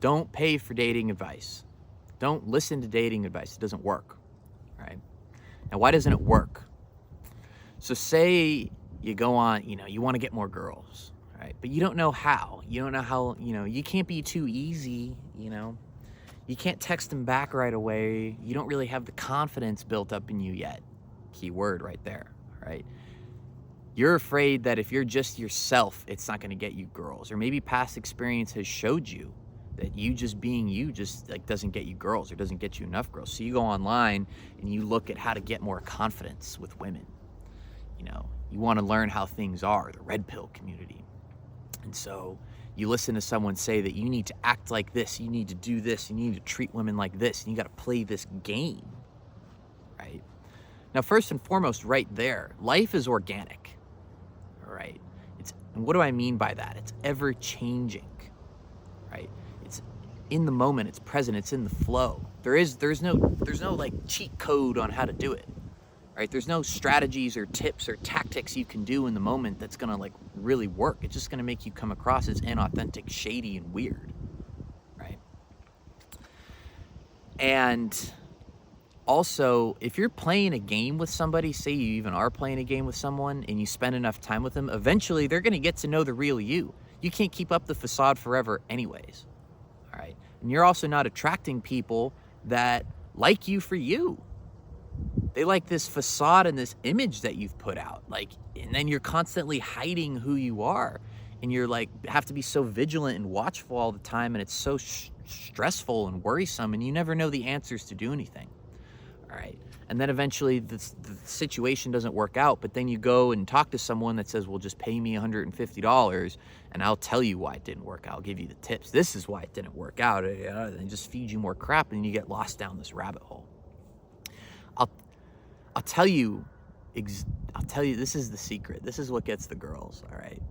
Don't pay for dating advice. Don't listen to dating advice. It doesn't work, right? Now, why doesn't it work? So say you go on, you want to get more girls, right? But you don't know how. You don't know how, you can't be too easy, You can't text them back right away. You don't really have the confidence built up in you yet. Key word right there, right? You're afraid that if you're just yourself, it's not going to get you girls. Or maybe past experience has showed you that you just being you just like doesn't get you girls or doesn't get you enough girls. So you go online and you look at how to get more confidence with women. You want to learn how things are, the red pill community. And so you listen to someone say that you need to act like this, you need to do this, you need to treat women like this, and you got to play this game, right? Now, first and foremost, right there, life is organic, all right? And what do I mean by that? It's ever changing, right? It's in the moment, it's present, it's in the flow. There's no like cheat code on how to do it. Right? There's no strategies or tips or tactics you can do in the moment that's gonna like really work. It's just gonna make you come across as inauthentic, shady, and weird, right? And also, if you're playing a game with somebody, say you even are playing a game with someone and you spend enough time with them, eventually they're gonna get to know the real you. You can't keep up the facade forever anyways, all right? And you're also not attracting people that like you for you. They like this facade and this image that you've put out, and then you're constantly hiding who you are, and you're have to be so vigilant and watchful all the time, and it's so stressful and worrisome, and you never know the answers to do anything, all right? And then eventually the situation doesn't work out, but then you go and talk to someone that says, well, just pay me $150 and I'll tell you why it didn't work out. I'll give you the tips. This is why it didn't work out, and just feed you more crap, and you get lost down this rabbit hole. I'll tell you, this is the secret. This is what gets the girls, all right?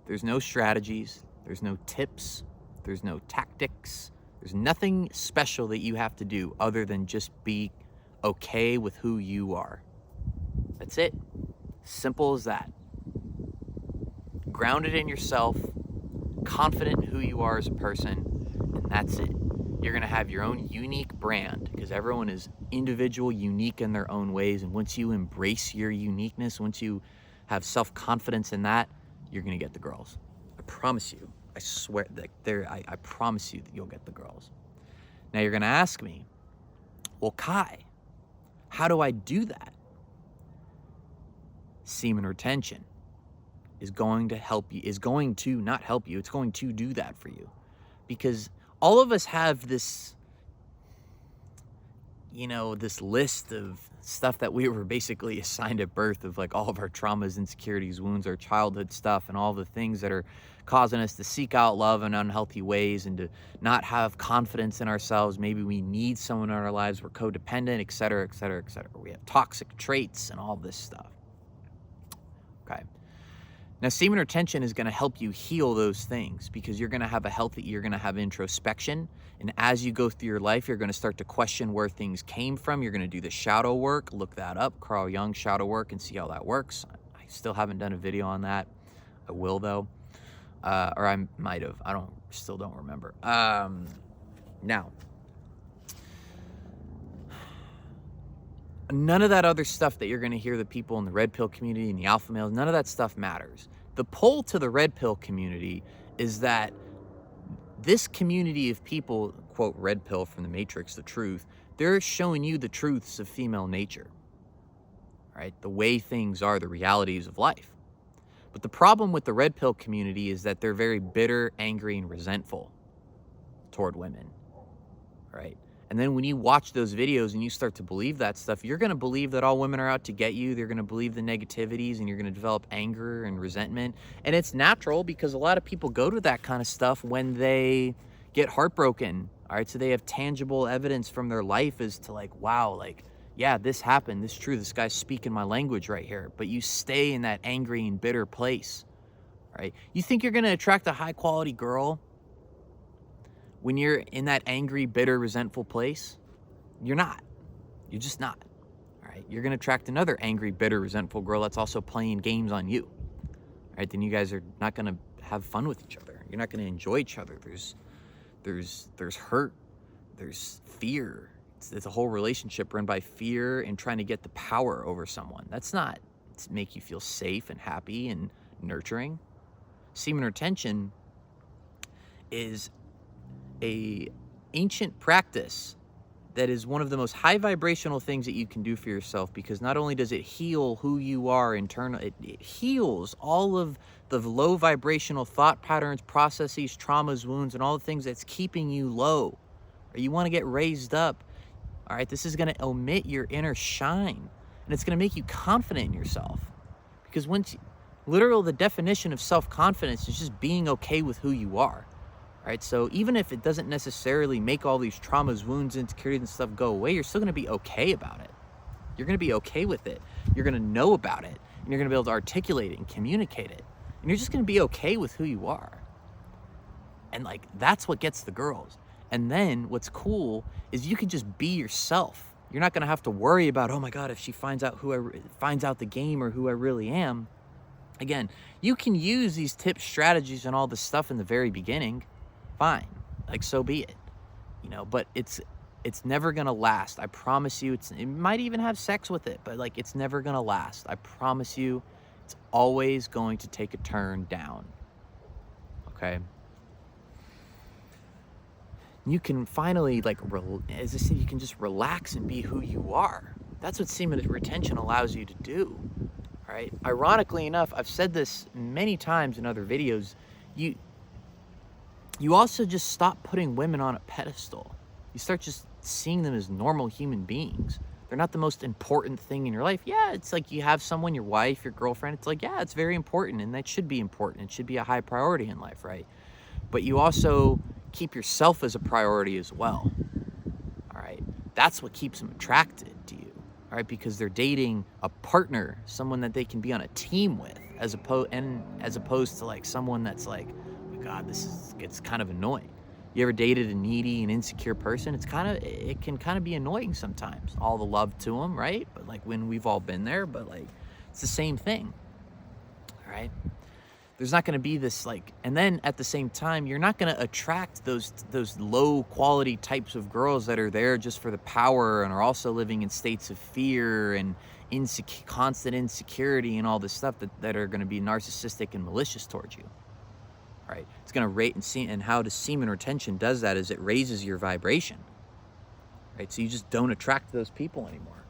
There's no strategies. There's no tips. There's no tactics. There's nothing special that you have to do other than just be okay with who you are. That's it. Simple as that. Grounded in yourself, confident in who you are as a person, and that's it. You're going to have your own unique brand because everyone is individual, unique in their own ways. And once you embrace your uniqueness, once you have self-confidence in that, you're going to get the girls. I promise you. I swear that I promise you that you'll get the girls. Now you're going to ask me, well, Kai, how do I do that? Semen retention is going to help you, it's going to do that for you. Because all of us have this, this list of stuff that we were basically assigned at birth of all of our traumas, insecurities, wounds, our childhood stuff, and all the things that are causing us to seek out love in unhealthy ways and to not have confidence in ourselves. Maybe we need someone in our lives. We're codependent, et cetera, et cetera, et cetera. We have toxic traits and all this stuff. Okay. Now, semen retention is going to help you heal those things because you're going to have introspection. And as you go through your life, you're going to start to question where things came from. You're going to do the shadow work. Look that up, Carl Jung shadow work, and see how that works. I still haven't done a video on that. I will, though. Or I might have. Still don't remember. Now, none of that other stuff that you're going to hear the people in the red pill community and the alpha males, none of that stuff matters. The pull to the red pill community is that this community of people, quote, red pill from the Matrix, the truth, they're showing you the truths of female nature, right? The way things are, the realities of life. But the problem with the red pill community is that they're very bitter, angry, and resentful toward women, right? And then when you watch those videos and you start to believe that stuff, you're going to believe that all women are out to get you. They're going to believe the negativities, and you're going to develop anger and resentment. And it's natural because a lot of people go to that kind of stuff when they get heartbroken, all right? So they have tangible evidence from their life as to wow, yeah, this happened. This is true. This guy's speaking my language right here. But you stay in that angry and bitter place, right? You think you're going to attract a high-quality girl when you're in that angry, bitter, resentful place? You're not. You're just not. All right? You're going to attract another angry, bitter, resentful girl that's also playing games on you. All right? Then you guys are not going to have fun with each other. You're not going to enjoy each other. There's hurt, there's fear. It's a whole relationship run by fear and trying to get the power over someone. That's not to make you feel safe and happy and nurturing. Semen retention is a ancient practice that is one of the most high vibrational things that you can do for yourself, because not only does it heal who you are internally, it heals all of the low vibrational thought patterns, processes, traumas, wounds, and all the things that's keeping you low, or you want to get raised up. All right, this is going to omit your inner shine, and it's going to make you confident in yourself, because literal the definition of self-confidence is just being okay with who you are. Right, so even if it doesn't necessarily make all these traumas, wounds, insecurities and stuff go away, you're still going to be okay about it. You're going to be okay with it. You're going to know about it, and you're going to be able to articulate it and communicate it. And you're just going to be okay with who you are. And like, that's what gets the girls. And then what's cool is you can just be yourself. You're not going to have to worry about, oh my God, if she finds out finds out the game or who I really am. Again, you can use these tips, strategies, and all this stuff in the very beginning. Fine, like, so be it, but it's never gonna last. I promise you. It might even have sex with it, but like, it's never gonna last. I promise you. It's always going to take a turn down. Okay. You can finally, like, as I said, you can just relax and be who you are. That's what semen retention allows you to do. All right. Ironically enough, I've said this many times in other videos. You also just stop putting women on a pedestal. You start just seeing them as normal human beings. They're not the most important thing in your life. Yeah, it's like you have someone, your wife, your girlfriend. It's like, yeah, it's very important, and that should be important. It should be a high priority in life, right? But you also keep yourself as a priority as well. All right? That's what keeps them attracted to you, all right? Because they're dating a partner, someone that they can be on a team with, as opposed to like someone that's like, God, it's kind of annoying. You ever dated a needy and insecure person? It can kind of be annoying sometimes. All the love to them, right? But like, when we've all been there, but like, it's the same thing. All right. There's not going to be this like, and then at the same time, you're not going to attract those low quality types of girls that are there just for the power and are also living in states of fear and constant insecurity and all this stuff that are going to be narcissistic and malicious towards you. Right? It's going to rate and how the semen retention does that is it raises your vibration. Right? So you just don't attract those people anymore.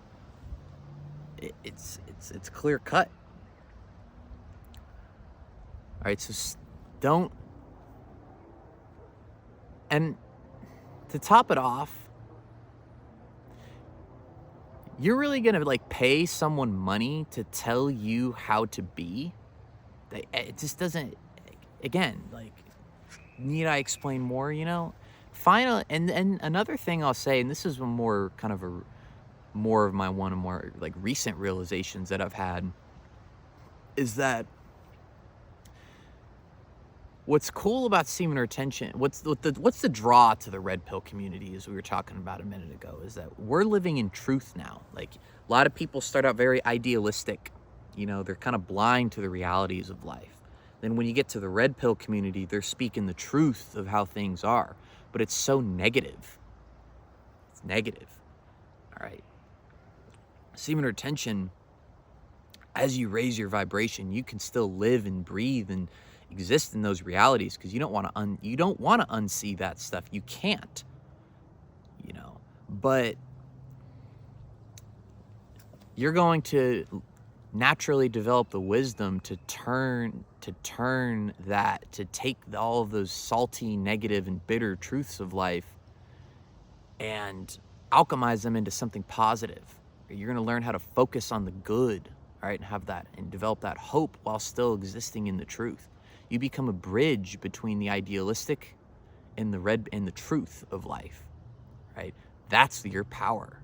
It's clear cut. All right, so don't. And to top it off, you're really going to like pay someone money to tell you how to be? It just doesn't. Again, like, need I explain more, Final, and another thing I'll say, and this is more kind of more of my more like recent realizations that I've had, is that what's cool about semen retention, what's the draw to the red pill community, as we were talking about a minute ago, is that we're living in truth now. Like, a lot of people start out very idealistic, they're kind of blind to the realities of life. Then when you get to the red pill community, they're speaking the truth of how things are. But it's so negative. It's negative. All right. Semen retention, as you raise your vibration, you can still live and breathe and exist in those realities, because you don't want to unsee that stuff. You can't. But you're going to naturally develop the wisdom to turn that, to take all of those salty, negative, and bitter truths of life and alchemize them into something positive. You're going to learn how to focus on the good, all right, and have that and develop that hope while still existing in the truth. You become a bridge between the idealistic and the truth of life, right? That's your power.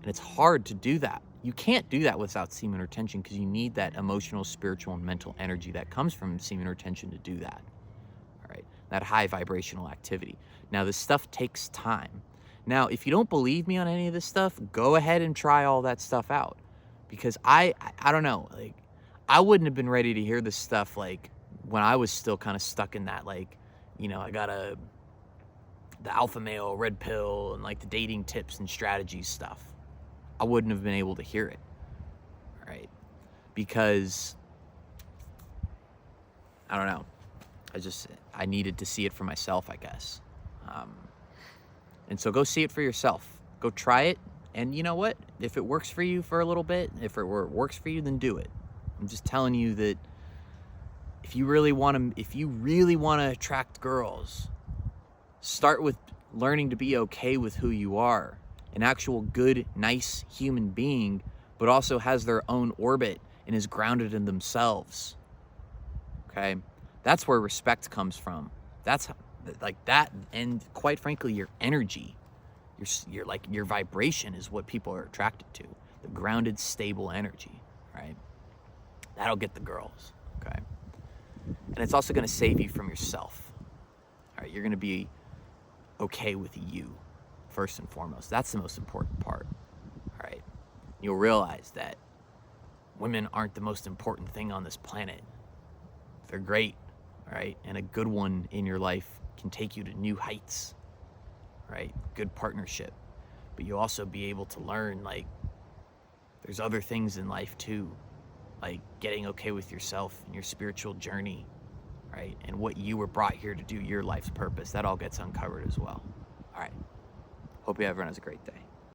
And it's hard to do that. You can't do that without semen retention, because you need that emotional, spiritual, and mental energy that comes from semen retention to do that. All right, that high vibrational activity. Now, this stuff takes time. Now, if you don't believe me on any of this stuff, go ahead and try all that stuff out, because I don't know, like, I wouldn't have been ready to hear this stuff like when I was still kind of stuck in that, like, I gotta the alpha male, red pill, and like the dating tips and strategies stuff, I wouldn't have been able to hear it, right? Because, I don't know, I needed to see it for myself, I guess. And so go see it for yourself. Go try it. And you know what? If it works for you for a little bit, if it works for you, then do it. I'm just telling you that if you really want to attract girls, start with learning to be okay with who you are. An actual good, nice human being, but also has their own orbit and is grounded in themselves. Okay? That's where respect comes from. That's like that, and quite frankly, your energy, your vibration is what people are attracted to. The grounded, stable energy, right? That'll get the girls, okay? And it's also going to save you from yourself. All right, you're going to be okay with you first and foremost. That's the most important part. All right, you'll realize that women aren't the most important thing on this planet. They're great, all right? And a good one in your life can take you to new heights, right? Good partnership. But you'll also be able to learn, like, there's other things in life too, like getting okay with yourself and your spiritual journey, right? And what you were brought here to do, your life's purpose. That all gets uncovered as well. All right. Hope everyone has a great day.